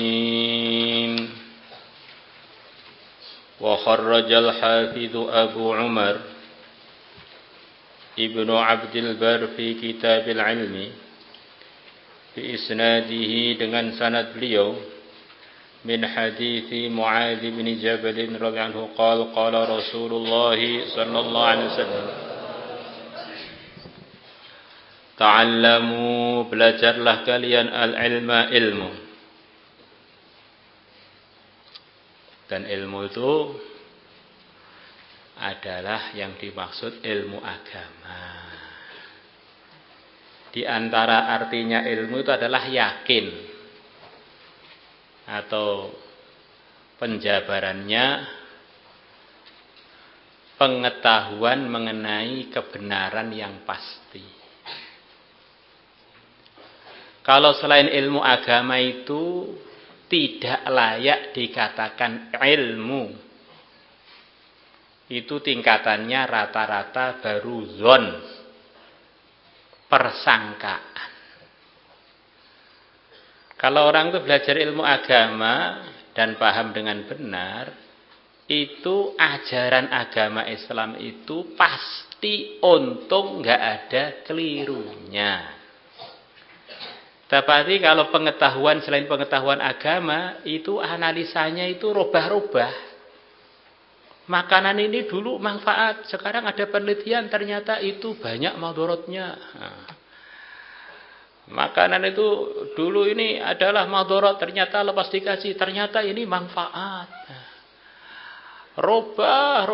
العالمين. وخرج الحافظ أبو عمر ابن عبد البر في كتاب العلم بإسناده dengan sanad beliau من حديث معاذ بن جبل رضي عنه قال قال رسول الله صلى الله عليه وسلم ta'allamu, belajarlah kalian al-ilma, ilmu. Dan ilmu itu adalah yang dimaksud ilmu agama. Di antara artinya ilmu itu adalah yakin, atau penjabarannya pengetahuan mengenai kebenaran yang pasti. Kalau selain ilmu agama itu tidak layak dikatakan ilmu. Itu tingkatannya rata-rata baru zon, persangkaan. Kalau orang itu belajar ilmu agama dan paham dengan benar, itu ajaran agama Islam itu pasti untung, nggak ada kelirunya. Tapi kalau pengetahuan selain pengetahuan agama, itu analisanya itu robah-robah. Makanan ini dulu manfaat, sekarang ada penelitian ternyata itu banyak madorotnya. Makanan itu dulu ini adalah madorot, ternyata lepas dikaji, ternyata ini manfaat. Robah.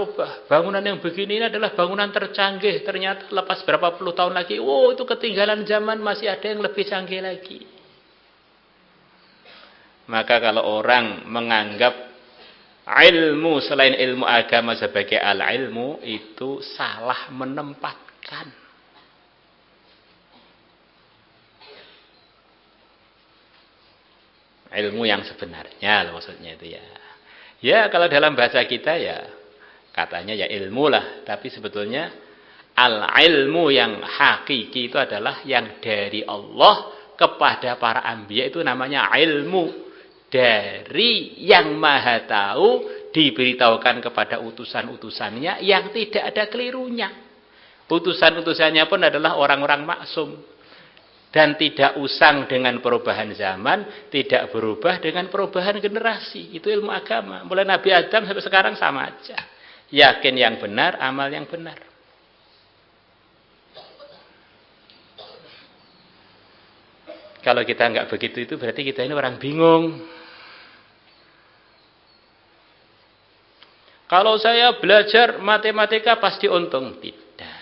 Bangunan yang begini ini adalah bangunan tercanggih. Ternyata lepas berapa puluh tahun lagi, itu ketinggalan zaman, masih ada yang lebih canggih lagi. Maka kalau orang menganggap ilmu selain ilmu agama sebagai al-ilmu, itu salah menempatkan. Ilmu yang sebenarnya maksudnya itu ya. Ya kalau dalam bahasa kita ya katanya ya ilmu lah. Tapi sebetulnya al-ilmu yang hakiki itu adalah yang dari Allah kepada para anbiya, itu namanya ilmu. Dari yang maha tahu diberitahukan kepada utusan-utusannya yang tidak ada kelirunya. Utusan-utusannya pun adalah orang-orang maksum. Dan tidak usang dengan perubahan zaman, tidak berubah dengan perubahan generasi. Itu ilmu agama. Mulai Nabi Adam sampai sekarang sama aja. Yakin yang benar, amal yang benar. Kalau kita nggak begitu itu berarti kita ini orang bingung. Kalau saya belajar matematika pasti untung. Tidak.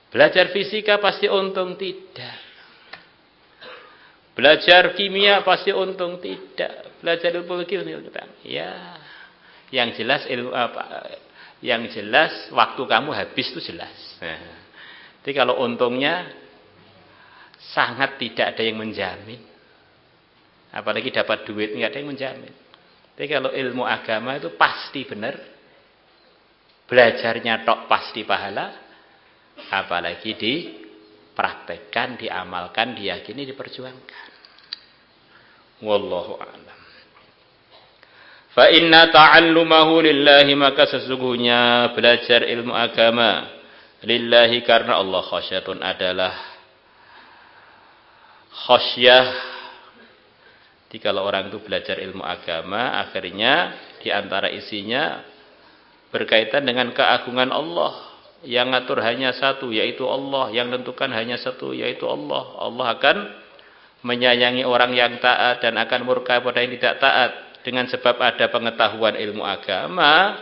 Belajar fisika pasti untung. Tidak. Belajar kimia pasti untung, tidak. Belajar ilmu fikih ya. Yang jelas ilmu apa? Yang jelas waktu kamu habis itu jelas. Jadi kalau untungnya sangat tidak ada yang menjamin. Apalagi dapat duit nggak ada yang menjamin. Tapi kalau ilmu agama itu pasti benar. Belajarnya tok pasti pahala. Apalagi dipraktekkan, diamalkan, diyakini, diperjuangkan. Wallahu a'lam. Fa inna ta'allumahu lillahi, maka sesungguhnya belajar ilmu agama lillahi karena Allah, khasyatun adalah khasyah. Jadi kalau orang itu belajar ilmu agama, akhirnya diantara isinya berkaitan dengan keagungan Allah. Yang ngatur hanya satu, yaitu Allah. Yang tentukan hanya satu, yaitu Allah. Allah akan menyayangi orang yang taat dan akan murka pada yang tidak taat. Dengan sebab ada pengetahuan ilmu agama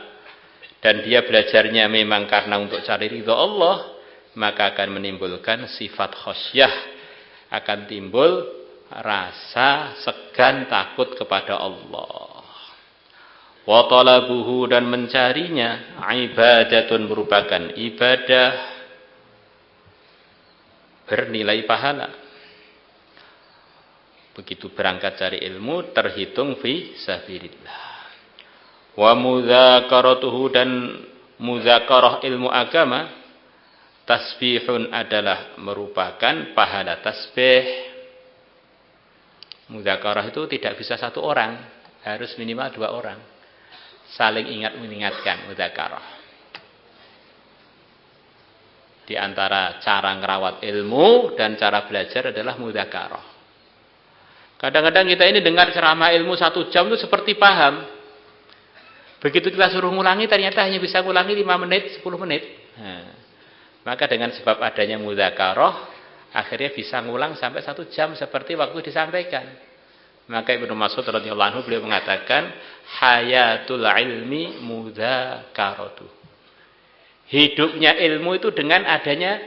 dan dia belajarnya memang karena untuk cari ridho Allah, maka akan menimbulkan sifat khasyah. Akan timbul rasa segan takut kepada Allah. Wa talabuhu, dan mencarinya, ibadatun, merupakan ibadah bernilai pahala. Begitu berangkat cari ilmu terhitung fi sabilillah. Wa mudzakaratuhu, dan mudzakarah ilmu agama tasbihun adalah merupakan pahala tasbih. Mudzakarah itu tidak bisa satu orang, harus minimal 2 orang. Saling ingat mengingatkan mudzakarah. Di antara cara ngerawat ilmu dan cara belajar adalah mudzakarah. Kadang-kadang kita ini dengar ceramah ilmu 1 jam itu seperti paham. Begitu kita suruh ngulangi ternyata hanya bisa ngulangi 5 menit, 10 menit. Nah, maka dengan sebab adanya mudzakarah akhirnya bisa ngulang sampai 1 jam seperti waktu disampaikan. Maka Ibnu Mas'ud radhiyallahu anhu beliau mengatakan hayatul ilmi mudzakaratu. Hidupnya ilmu itu dengan adanya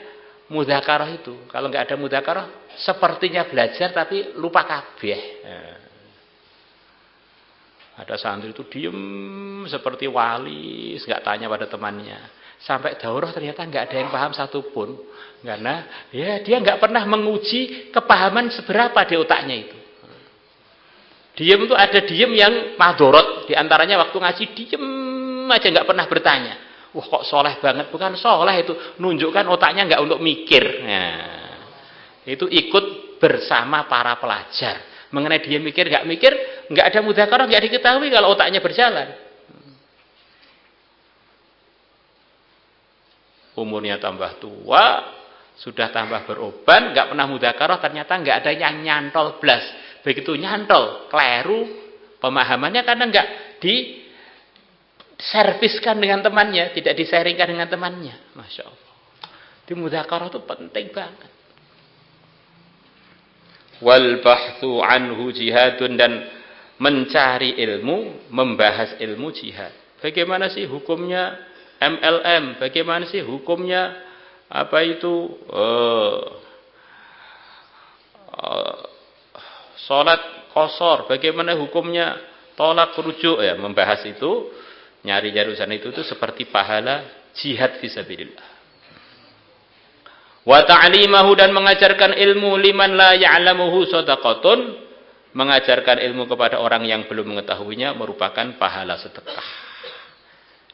mudzakarah itu. Kalau enggak ada mudzakarah sepertinya belajar tapi lupa kabeh. Ada santri itu diem seperti wali, enggak tanya pada temannya. Sampai daurah ternyata enggak ada yang paham satupun. Karena ya dia enggak pernah menguji kepahaman seberapa di otaknya itu. Diem itu ada diem yang madorot. Di antaranya waktu ngaji diem aja enggak pernah bertanya. Wah kok soleh banget. Bukan soleh itu. Nunjukkan otaknya enggak untuk mikir. Nah, itu ikut bersama para pelajar. Mengenai dia mikir, enggak ada mudzakarah, enggak diketahui kalau otaknya berjalan. Umurnya tambah tua, sudah tambah beroban, enggak pernah mudzakarah, ternyata enggak ada yang nyantol blas. Begitu nyantol, keliru pemahamannya karena enggak diserviskan dengan temannya, tidak disaringkan dengan temannya. Masya Allah. Di mudzakarah itu penting banget. Wal bahthu anhu jihadun, dan mencari ilmu, membahas ilmu jihad. Bagaimana sih hukumnya MLM? Bagaimana sih hukumnya apa itu salat qashar? Bagaimana hukumnya tolak rujuk? Ya, membahas itu, nyari urusan itu seperti pahala jihad fisabilillah. Wa ta'limahu, dan mengajarkan ilmu liman la ya'lamuhu shadaqatun, mengajarkan ilmu kepada orang yang belum mengetahuinya merupakan pahala sedekah.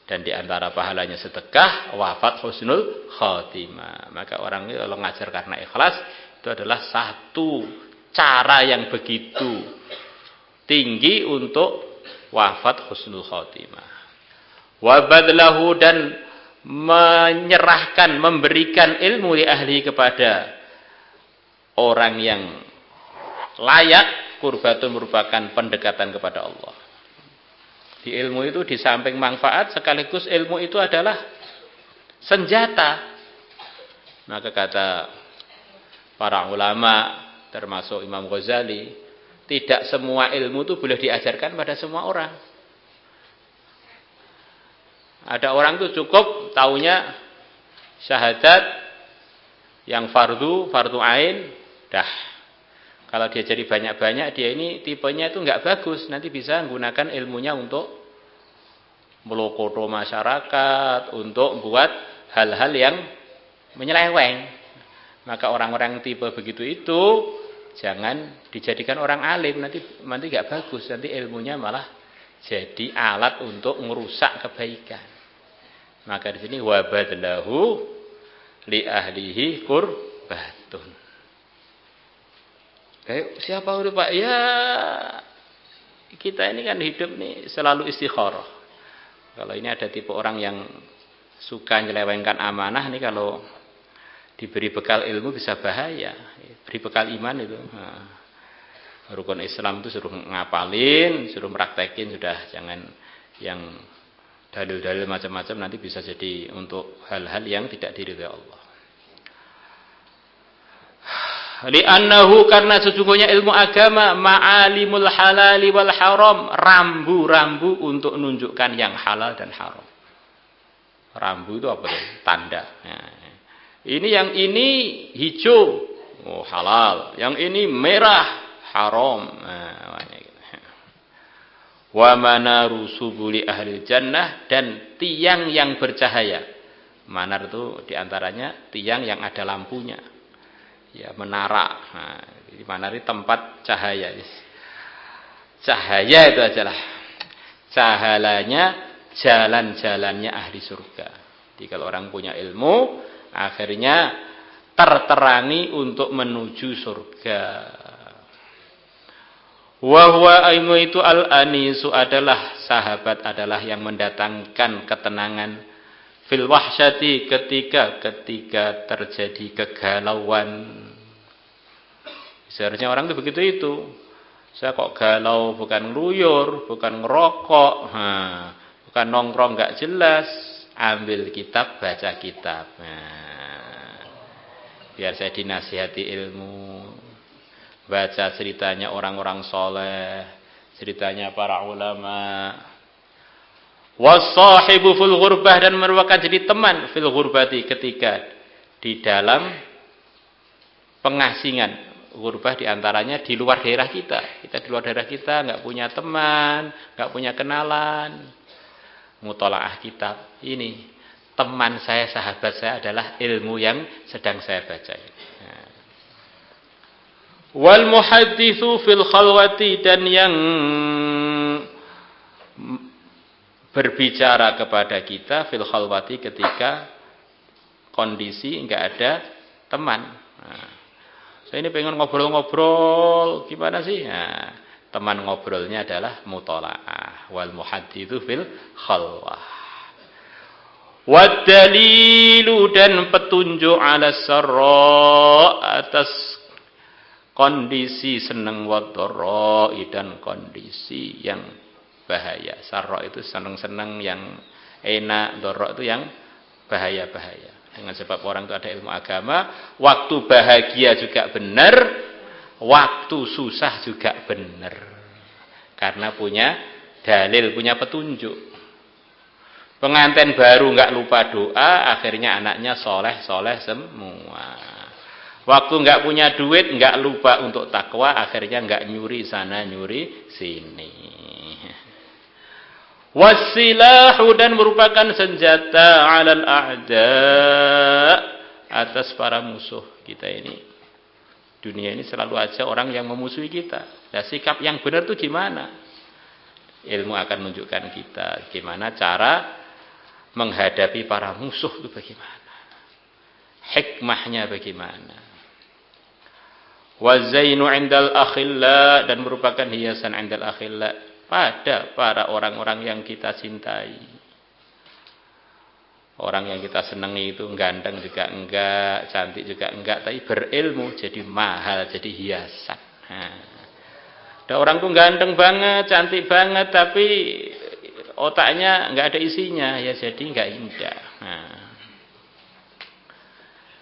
Dan di antara pahalanya sedekah wafat husnul khatimah. Maka orang itu kalau ngajar karena ikhlas itu adalah satu cara yang begitu tinggi untuk wafat husnul khatimah. Wa badlahu, dan menyerahkan, memberikan ilmu li ahli kepada orang yang layak, qurbatun, merupakan pendekatan kepada Allah. Di ilmu itu di samping manfaat, sekaligus ilmu itu adalah senjata. Maka kata para ulama termasuk Imam Ghazali, tidak semua ilmu itu boleh diajarkan pada semua orang. Ada orang itu cukup taunya syahadat yang fardu ain, dah. Kalau dia jadi banyak-banyak, dia ini tipenya itu enggak bagus. Nanti bisa menggunakan ilmunya untuk melokoto masyarakat, untuk buat hal-hal yang menyeleweng. Maka orang-orang tipe begitu itu jangan dijadikan orang alim, nanti enggak bagus. Nanti ilmunya malah jadi alat untuk merusak kebaikan. Maka di sini wabadlahu li ahlihi qurbatun. Kayak siapa udah Pak? Ya kita ini kan hidup nih selalu istikharah. Kalau ini ada tipe orang yang suka nyelewengkan amanah nih, kalau diberi bekal ilmu bisa bahaya. Beri bekal iman itu. Nah, rukun Islam itu suruh ngapalin, suruh meraktekin, sudah jangan yang dalil-dalil macam-macam, nanti bisa jadi untuk hal-hal yang tidak diridhai Allah. Li'annahu, karena sesungguhnya ilmu agama ma'alimul halali wal haram, rambu-rambu untuk menunjukkan yang halal dan haram. Rambu itu apa? Tanda. Nah, ini yang ini hijau, oh halal. Yang ini merah, haram. Nah, wa manaru subuli ahli jannah, dan tiang yang bercahaya. Manar itu diantaranya tiang yang ada lampunya. Ya, menara. Nah, manar itu tempat cahaya. Cahaya itu adalah cahayanya jalan-jalannya ahli surga. Jadi kalau orang punya ilmu, akhirnya terterangi untuk menuju surga. Wa huwa ilmu itu al-anisu adalah sahabat, adalah yang mendatangkan ketenangan fil wahsyati ketika terjadi kegalauan. Seharusnya orang itu begitu itu. Saya kok galau, bukan ngeluyur, bukan ngerokok, bukan nongkrong nggak jelas, ambil kitab, baca kitab. Biar saya dinasihati ilmu, baca ceritanya orang-orang soleh, ceritanya para ulama. Wasahibu fil ghurbah, dan merupakan jadi teman fil ghurbati ketika di dalam pengasingan. Ghurbah diantaranya di luar daerah kita. Kita di luar daerah kita nggak punya teman, nggak punya kenalan. Mutolaah kitab ini teman saya, sahabat saya adalah ilmu yang sedang saya baca. Wal muhadditsu fil khalwati, dan yang berbicara kepada kita fil khalwati ketika kondisi nggak ada teman. Saya ini pengen ngobrol-ngobrol, gimana sih? Teman ngobrolnya adalah mutolaah. Wal muhadditsu fil khalwah. Wad dalilu, dan petunjuk ala sarra, atas kondisi senang, wad dharra, dan kondisi yang bahaya. Sarra itu senang-senang yang enak, dharra itu yang bahaya-bahaya. Dengan sebab orang itu ada ilmu agama, waktu bahagia juga benar, waktu susah juga benar. Karena punya dalil, punya petunjuk. Pengantin baru nggak lupa doa, akhirnya anaknya soleh semua. Waktu nggak punya duit, nggak lupa untuk takwa, akhirnya nggak nyuri sana nyuri sini. Wasilahu, dan merupakan senjata alal a'da, atas para musuh kita ini. Dunia ini selalu aja orang yang memusuhi kita. Nah, sikap yang benar itu gimana? Ilmu akan menunjukkan kita gimana cara menghadapi para musuh itu bagaimana. Hikmahnya bagaimana. Wazainu indal akhilla, dan merupakan hiasan indal akhilla, pada para orang-orang yang kita cintai. Orang yang kita senangi itu ganteng juga enggak, cantik juga enggak, tapi berilmu jadi mahal, jadi hiasan. Ada orang tuh ganteng banget, cantik banget, tapi otaknya enggak ada isinya, ya jadi enggak indah.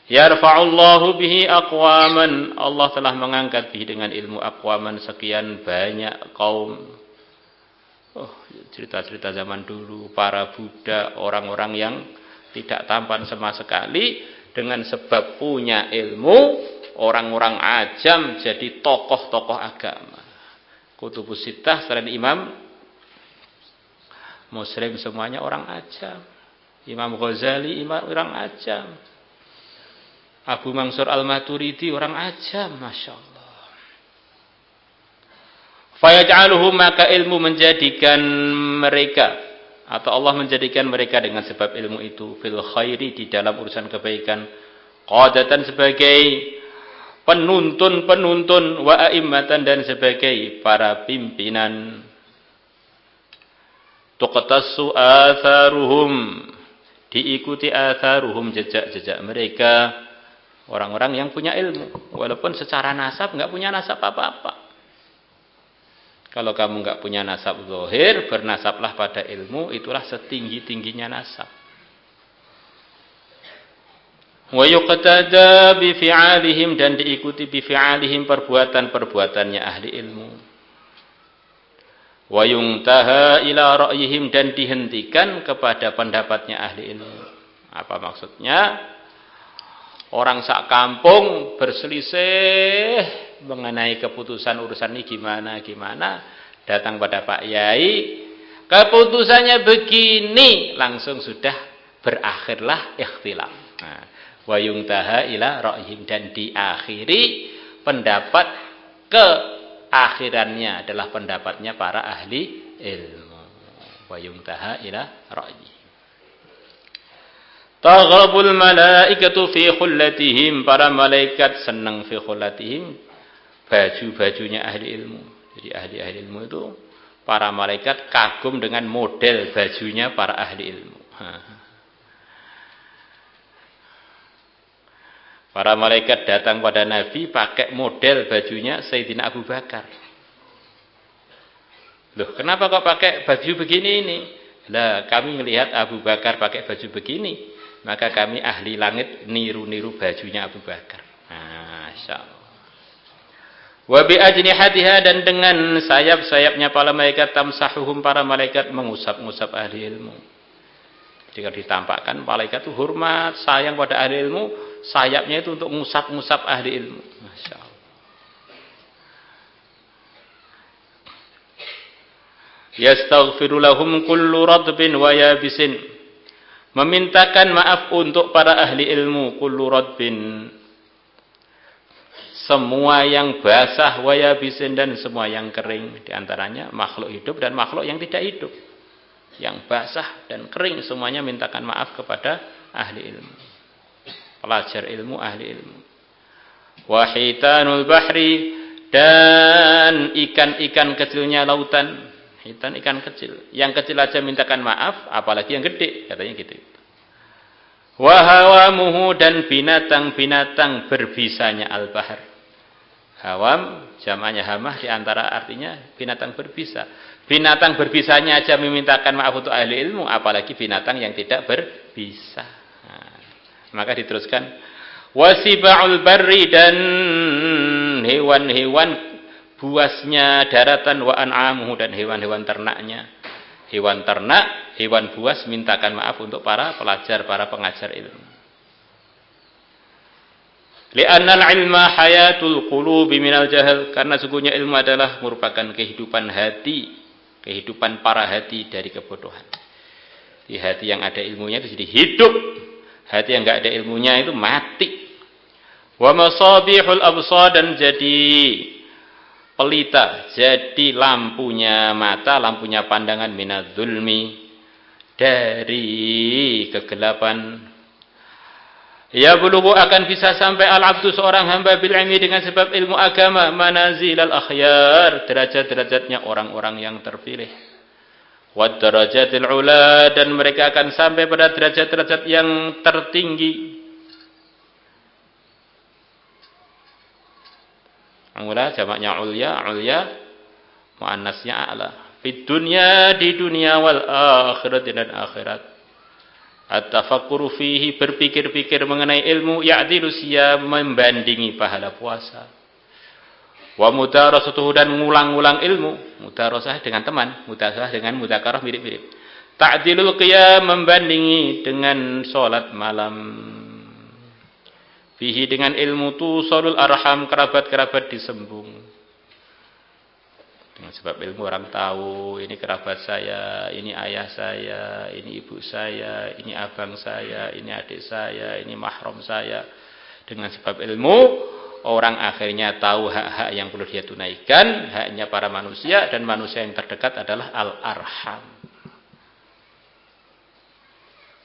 Yarfa'ullahu bihi aqwaman, Allah telah mengangkat bihi dengan ilmu aqwaman sekian banyak kaum. Cerita-cerita zaman dulu, para Buddha, orang-orang yang tidak tampan sama sekali, dengan sebab punya ilmu, orang-orang ajam jadi tokoh-tokoh agama. Kutubus Sittah selain Imam Muslim semuanya orang ajam. Imam Ghazali orang ajam. Abu Mansur Al-Maturidi orang ajam, Masya Allah. Fayaj'aluhum, maka ilmu menjadikan mereka, atau Allah menjadikan mereka dengan sebab ilmu itu fil khairi, di dalam urusan kebaikan, qadatan sebagai penuntun, wa a'immatan, dan sebagai para pimpinan. Tuqtassu atharuhum, diikuti atharuhum, jejak-jejak mereka, orang-orang yang punya ilmu, walaupun secara nasab enggak punya nasab apa-apa. Kalau kamu enggak punya nasab zahir, bernasablah pada ilmu, itulah setinggi-tingginya nasab. Wa yuqtada bi fi'alihim, dan diikuti bi fi'alihim, perbuatan-perbuatannya ahli ilmu. Wa yuntaha ila ra'yihim, dan dihentikan kepada pendapatnya ahli ilmu. Apa maksudnya? Orang sak kampung berselisih mengenai keputusan urusan ini gimana, datang pada Pak Yai, keputusannya begini, langsung sudah berakhirlah ikhtilaf. Wa yuntaha ila ra'yihim, dan diakhiri pendapat keakhirannya adalah pendapatnya para ahli ilmu. Wa yuntaha ila ra'yihim. Taghabul malaikatu fi khullatihim, para malaikat senang fi khullatihim, baju-bajunya ahli ilmu. Jadi ahli-ahli ilmu itu para malaikat kagum dengan model bajunya para ahli ilmu. Para malaikat datang pada Nabi pakai model bajunya Sayyidina Abu Bakar. Loh, kenapa kok pakai baju begini ini? Lah, kami melihat Abu Bakar pakai baju begini, maka kami ahli langit niru-niru bajunya Abu Bakar. Masya Allah. Wa bi ajnihatiha, dan dengan sayap-sayapnya para malaikat tamsahuhum, para malaikat mengusap-ngusap ahli ilmu. Jika ditampakkan malaikat itu hormat, sayang pada ahli ilmu, sayapnya itu untuk ngusap-ngusap ahli ilmu. Masya Allah. Yastaghfiru lahum kullu radbin wa yabisin. Memintakan maaf untuk para ahli ilmu, kullu radbin, semua yang basah, wa yabisin, dan semua yang kering. Di antaranya makhluk hidup dan makhluk yang tidak hidup. Yang basah dan kering semuanya mintakan maaf kepada ahli ilmu. Pelajar ilmu, ahli ilmu. Wa hitanul bahri, dan ikan-ikan kecilnya lautan. Hitan ikan kecil. Yang kecil aja mintakan maaf, apalagi yang gede, katanya gitu. Wa hawamuhu, dan binatang-binatang berbisanya al-bahr. Hawam jamaknya hamah, di antara artinya binatang berbisa. Binatang berbisanya aja memintakan maaf untuk ahli ilmu, apalagi binatang yang tidak berbisa. Maka diteruskan, wasiba'ul barri, dan hewan-hewan buasnya daratan, wa an'amuhu, dan hewan-hewan ternaknya. Hewan ternak, hewan buas mintakan maaf untuk para pelajar, para pengajar ilmu. Li'annal ilma hayatul qulubi minal jahal, karena sungguhnya ilmu adalah merupakan kehidupan hati, kehidupan para hati dari kebodohan. Di hati yang ada ilmunya itu jadi hidup. Hati yang enggak ada ilmunya itu mati. Wa masabihul absar, dan jadi pelita, jadi lampunya mata, lampunya pandangan, minadzulmi, dari kegelapan. Ya bulugu, akan bisa sampai al-abdu, seorang hamba, bil ilmi, dengan sebab ilmu agama, manazilal akhyar, derajat-derajatnya orang-orang yang terpilih. Wad darajatil ula, dan mereka akan sampai pada derajat-derajat yang tertinggi. Ula jamaknya ulya, muannasnya a'la. Fid dunya, di dunia, wal akhirat, dan akhirat. At-tafakkuru fihi, berpikir-pikir mengenai ilmu, ya'dilu siyam, membandingi pahala puasa. Wa mudarasatuhu, dan ngulang-ngulang ilmu. Mudarasah dengan teman, mudarasah dengan mudzakarah mirip-mirip. Ta'dilul qiyam, membandingi dengan salat malam. Fihi, dengan ilmu tusalul arham, kerabat-kerabat disembung. Dengan sebab ilmu orang tahu, ini kerabat saya, ini ayah saya, ini ibu saya, ini abang saya, ini adik saya, ini mahram saya. Dengan sebab ilmu, orang akhirnya tahu hak-hak yang perlu dia tunaikan, haknya para manusia, dan manusia yang terdekat adalah al-arham.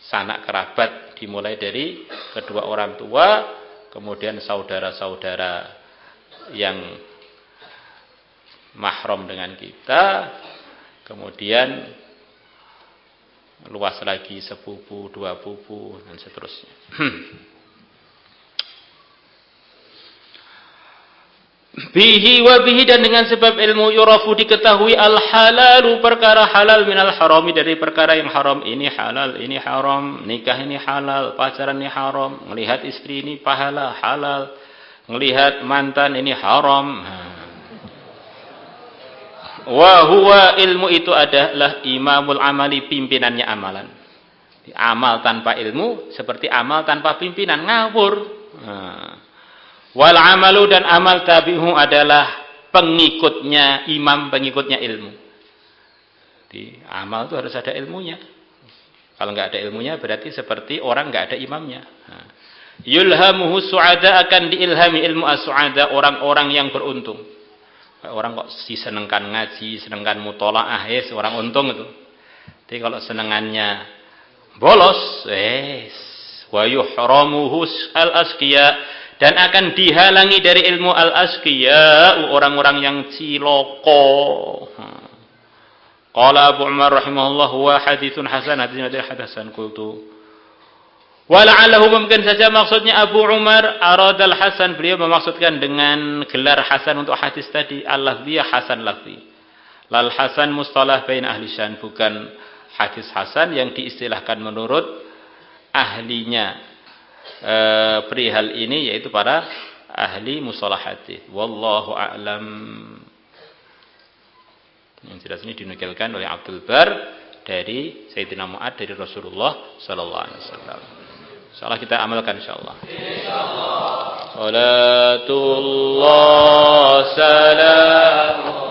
Sanak kerabat dimulai dari kedua orang tua, kemudian saudara-saudara yang mahram dengan kita, kemudian luas lagi sepupu, dua pupu, dan seterusnya. Bihi wa bihi, dan dengan sebab ilmu yurafu, diketahui al-halalu, perkara halal, minal harami, dari perkara yang haram. Ini halal, ini haram, nikah ini halal, pacaran ini haram, melihat istri ini pahala halal, melihat mantan ini haram. Wa huwa, ilmu itu adalah imamul amali, pimpinannya amalan. Amal tanpa ilmu seperti amal tanpa pimpinan, ngawur. Wal amalu, dan amal tabi'uhu adalah pengikutnya imam, pengikutnya ilmu. Di amal itu harus ada ilmunya. Kalau enggak ada ilmunya berarti seperti orang enggak ada imamnya. Yulhamuhu su'ada, akan diilhami ilmu as-su'ada, orang-orang yang beruntung. Orang kok senengkan ngaji, senengkan mutolaah, orang untung itu. Tapi kalau senengannya bolos, wa yuhramuhu al-asqiya, dan akan dihalangi dari ilmu al-asqiya orang-orang yang ciloko. Qala Abu Umar rahimahullah huwa haditsun hasan, hadisnya adalah hadis hasan. Qultu wa la'allahu, mungkin saja maksudnya Abu Umar aradal hasan, beliau memaksudkan dengan gelar hasan untuk hadis tadi al-lafziyah hasan lafzi. Lal hasan mustalah bain ahli syan, bukan hadis hasan yang diistilahkan menurut ahlinya perihal ini, yaitu para ahli mustalah hadis. Wallahu a'lam. Yang jelas ini dinukilkan oleh Abdul Bar dari Sayyidina Mu'ad dari Rasulullah sallallahu alaihi wasallam. Insyaallah kita amalkan insyaallah. Insyaallah. Salatullah salam